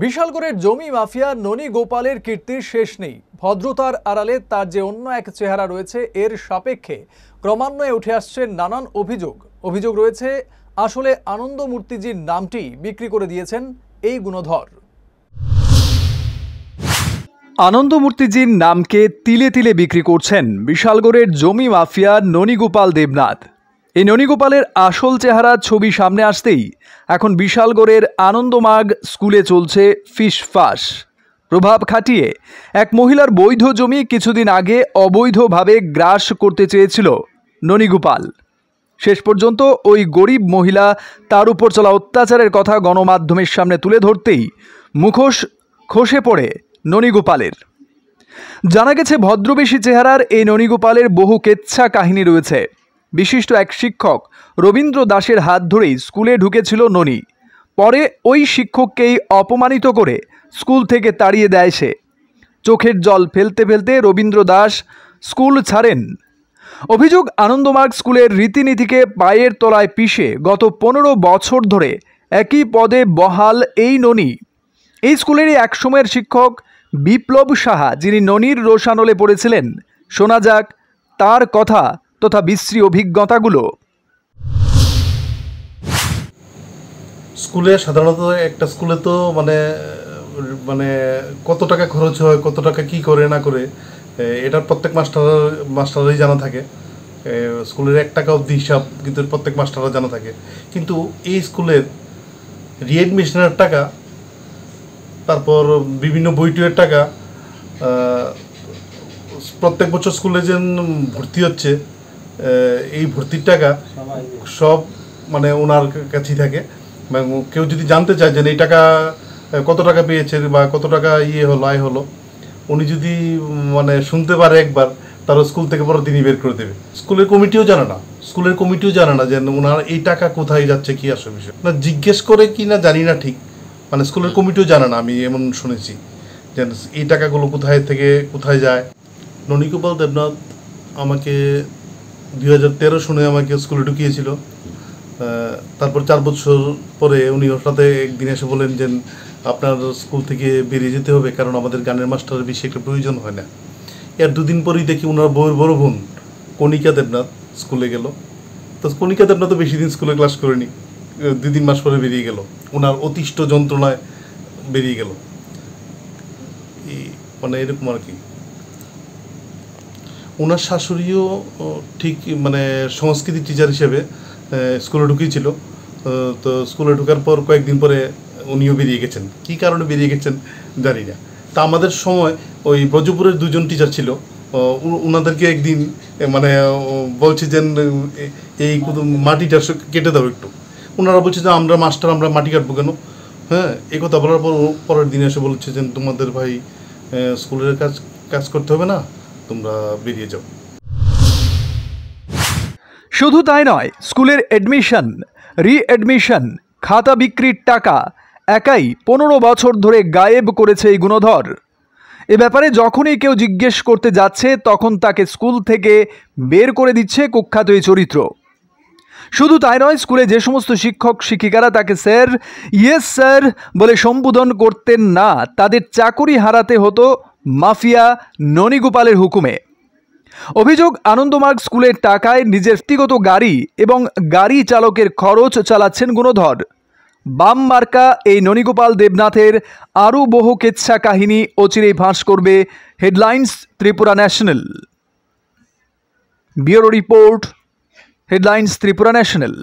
বিশালগড়ের জমি মাফিয়া ননী গোপালের কীর্তির শেষ নেই। ভদ্রতার আড়ালে তার যে অন্য এক চেহারা রয়েছে, এর সাপেক্ষে ক্রমান্বয়ে উঠে আসছে নানান অভিযোগ রয়েছে আসলে আনন্দ মূর্তিজির নামটি বিক্রি করে দিয়েছেন এই গুণধর। আনন্দ মূর্তিজির নামকে তিলে তিলে বিক্রি করছেন বিশালগড়ের জমি মাফিয়া ননী গোপাল দেবনাথ। এই ননী গোপালের আসল চেহারা ছবি সামনে আসতেই এখন বিশালগড়ের আনন্দমার্গ স্কুলে চলছে ফিসফাস। প্রভাব খাটিয়ে এক মহিলার বৈধ জমি কিছুদিন আগে অবৈধভাবে গ্রাস করতে চেয়েছিল ননী গোপাল। শেষ পর্যন্ত ওই গরিব মহিলা তার উপর চলা অত্যাচারের কথা গণমাধ্যমের সামনে তুলে ধরতেই মুখোশ খসে পড়ে ননী গোপালের। জানা গেছে ভদ্রবেশী চেহারার এই ননী গোপালের বহু কেচ্ছা কাহিনী রয়েছে। বিশিষ্ট এক শিক্ষক রবীন্দ্র দাসের হাত ধরেই স্কুলে ঢুকেছিল ননী। পরে ওই শিক্ষককেই অপমানিত করে স্কুল থেকে তাড়িয়ে দেয় সে। চোখের জল ফেলতে ফেলতে রবীন্দ্র দাস স্কুল ছাড়েন। অভিযোগ, আনন্দমার্গ স্কুলের রীতিনীতিকে পায়ের তলায় পিষে গত 15 বছর ধরে একই পদে বহাল এই ননী। এই স্কুলেরই এক সময়ের শিক্ষক বিপ্লব সাহা, যিনি ননীর রোষানলে পড়েছিলেন। শোনা যাক তার কথা তথা বিশ্রী অভিজ্ঞতাগুলো। স্কুলে সাধারণত একটা স্কুলে তো মানে কত টাকা খরচ হয়, কত টাকা কি করে না করে, এটা প্রত্যেক মাস্টারই জানা থাকে। স্কুলের 1 টাকা অবধি হিসাব কিন্তু প্রত্যেক মাস্টাররা জানা থাকে। কিন্তু এই স্কুলের রিএডমিশনের টাকা, তারপর বিভিন্ন বইটুয়ের টাকা, প্রত্যেক বছর স্কুলে যে ভর্তি হচ্ছে এই ভর্তির টাকা সব ওনার কাছেই থাকে। কেউ যদি জানতে চায় যে এই টাকা কত টাকা পেয়েছে বা কত টাকা আয় হলো, উনি যদি শুনতে পারে একবার, তার স্কুল থেকে পরের দিনই বের করে দেবে। স্কুলের কমিটিও জানে না যে ওনার এই টাকা কোথায় যাচ্ছে, কি আসে বিষয় না, জিজ্ঞেস করে কি না জানি না ঠিক, স্কুলের কমিটিও জানে না। আমি এমন শুনেছি যে এই টাকাগুলো কোথায় থেকে কোথায় যায়। ননী গোপাল দেবনাথ আমাকে 2013 সনে আমাকে স্কুলে ঢুকিয়েছিল। তারপর 4 বছর পরে উনি হঠাৎ একদিন এসে বলেন যে আপনার স্কুল থেকে বেরিয়ে যেতে হবে, কারণ আমাদের গানের মাস্টারের বেশি একটা প্রয়োজন হয় না। এর 2 দিন পরেই দেখি ওনার বউয়ের বড় বোন কণিকা দেবনাথ স্কুলে গেল। তো কণিকা দেবনাথ তো বেশি দিন স্কুলে ক্লাস করেনি, 2-3 মাস পরে বেরিয়ে গেল, ওনার অতিষ্ঠ যন্ত্রণায় বেরিয়ে গেল। এরকম আর কি। ওনার শাশুড়িও ঠিক সংস্কৃতি টিচার হিসেবে স্কুলে ঢুকিয়েছিল। তো স্কুলে ঢোকার পর কয়েকদিন পরে উনিও বেরিয়ে গেছেন। কী কারণে বেরিয়ে গেছেন জানি না। তা আমাদের সময় ওই ব্রজপুরের 2জন টিচার ছিল, ওনাদেরকে একদিন বলছে যে এই মাটিটা কেটে দাও একটু। ওনারা বলছে যে আমরা মাস্টার, আমরা মাটি কাটবো কেন? হ্যাঁ, এই কথা বলার পর পরের দিন এসে বলছে যে তোমাদের ভাই স্কুলের কাজ করতে হবে না, তোমরা বেরিয়ে যাও। শুধু তাই নয়, স্কুলের অ্যাডমিশন, রিঅ্যাডমিশন, খাতা বিক্রির টাকা একাই 15 বছর ধরে গায়েব করেছে এই গুণধর। এ ব্যাপারে যখনই কেউ জিজ্ঞেস করতে যাচ্ছে, তখন তাকে স্কুল থেকে বের করে দিচ্ছে কুখ্যাত এই চরিত্র। শুধু তাই নয়, স্কুলে যে সমস্ত শিক্ষক শিক্ষিকারা তাকে স্যার, ইয়েস স্যার বলে সম্বোধন করতেন না, তাদের চাকুরি হারাতে হতো মাফিয়া ননী গোপালের হুকুমে। অভিযোগ, আনন্দমার্গ স্কুলের টাকায় নিজের ব্যক্তিগত গাড়ি এবং গাড়ি চালকের খরচ চালাচ্ছেন গুণধর। বাম মার্কা এই ননী গোপাল দেবনাথের আরও বহু কেচ্ছা কাহিনী অচিরেই ফাঁস করবে headlines Tripura national. Bureau report, headlines Tripura national.